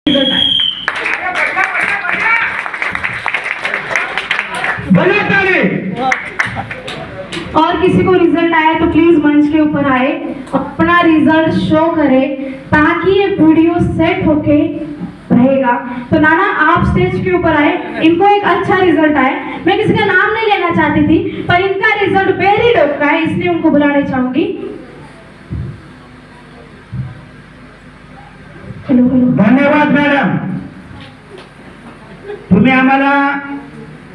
और किसी को रिजल्ट आया तो प्लीज मंच के ऊपर आए, अपना रिजल्ट शो करे ताकि ये वीडियो सेट होके रहेगा। तो नाना आप स्टेज के ऊपर आए, इनको एक अच्छा रिजल्ट आया। मैं किसी का नाम नहीं लेना चाहती थी पर इनका रिजल्ट वेरी डॉप का है, इसलिए उनको बुलाना चाहूंगी। Hello hello. धन्यवाद मॅडम, तुम्ही आम्हाला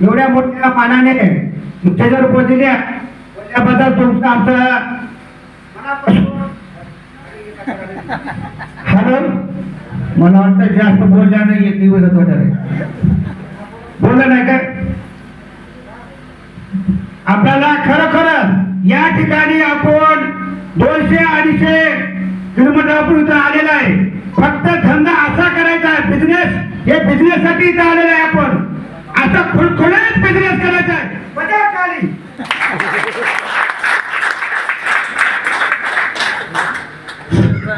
एवढ्या मोठ्या मानाने तुमच्याजवळ बोललेल्या त्याबद्दल तुमचं आमचं हॅलो, मला वाटतं जास्त बोलल्यानं एक दिवस वाटत बोललं नाही का? आपल्याला खरोखर या ठिकाणी आपण 200-250 किलोमीटर आपण इथं आलेला आहे। फक्त धंदा असा करायचा आहे, बिझनेस हे बिझनेस साठी इथं आलेला आहे। आपण असा खुळखुळीत बिझनेस करायचा आहे। बजा काली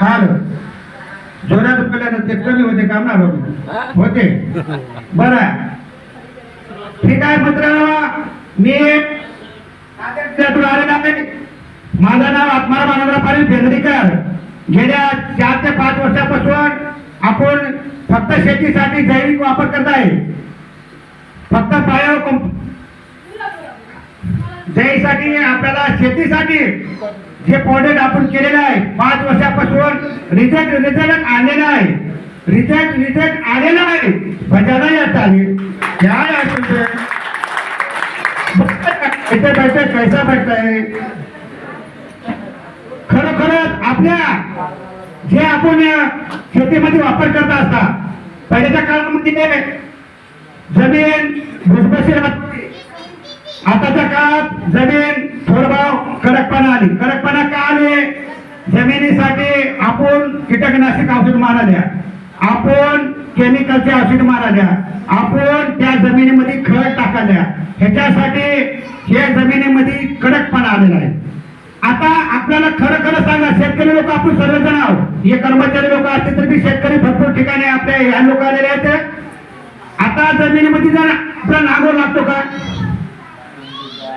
हाल जोरात बोलल्यानं ते कमी होते काम ना होते बरं ठीक आहे मित्रांनो, मी नांदेडच्यातून आलेला आहे। माझं नाव आत्माराम मानवराव पाटील बेंद्रीकर। गेल्या 4 ते 5 वर्षापासून आपण फक्त शेतीसाठी जैविक वापर करत आहे। फक्त बायो जैसाठी आपल्याला शेतीसाठी जे प्रोडक्ट आपण केलेलं आहे 5 वर्षापासून रिझल्ट आलेला आहे। रिझल्ट आलेला आहे, बजाना येत आहे। क्या इथे बैठे कैसा बैठता है? खरोखरच आपल्या जे आपण शेतीमध्ये वापर करत असता, पहिल्याच्या काळामध्ये जमीन भुसभुशीत होती। आताच्या काळात जमीन थोडं कडकपणा आली। कडकपणा का आली? जमिनीसाठी आपण कीटकनाशक औषध मारल्या, आपण केमिकलचे औषध मारल्या, आपण त्या जमिनीमध्ये खत टाकल्या। ह्याच्यासाठी या जमिनीमध्ये कडकपणा आलेला आहे। आता आपल्याला खरं खरं सांगा, शेतकरी लोक आपण सर्वजण आहोत। हे कर्मचारी लोक असतील तर बी शेतकरी भरपूर ठिकाणी आपल्या ह्या लोक आलेले आहेत। आता जमिनीमध्ये जर आपला नांगोर लागतो का?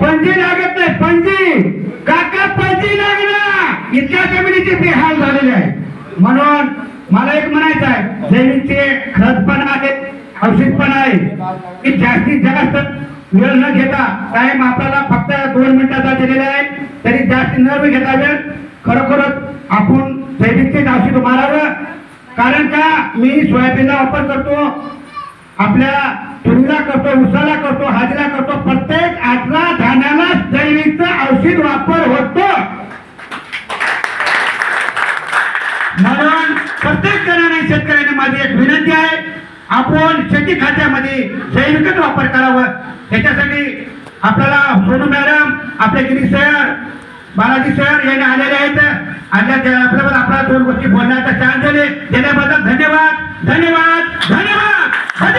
पंजी लागत नाही। पंजी काका पंजी लागणार इतक्या जमिनीचे बेहाल झालेले आहे। म्हणून मला एक म्हणायचं आहे, जमिनीचे खत पण आहे, औषध पण आहे की जास्तीत जास्त वेळ न घेता टाइम आपल्याला फक्त 2 मिनिटाचा दिलेला आहे, तरी जास्त न घेता वेळ खरोखरच आपण जैविकचे औषध मारावं। कारण का मी सोयाबीनला वापर करतो, आपल्या तुरीला करतो, उसाला करतो, हळदीला करतो। प्रत्येक 18 धान्याला जैविकचं औषध वापर होतो। म्हणून प्रत्येक जणांनी शेतकऱ्यांनी माझी एक विनंती आहे, आपण शेती खात्यामध्ये जैविकच वापर करावं। त्याच्यासाठी आपल्याला सोनू मॅडम, आपले गिरीश सर, बालाजी सर यांनी आलेले आहेत। आपल्याबद्दल आपल्याला 2 गोष्टी बोलण्याचा चान्स दिले, त्याबद्दल धन्यवाद धन्यवाद धन्यवाद।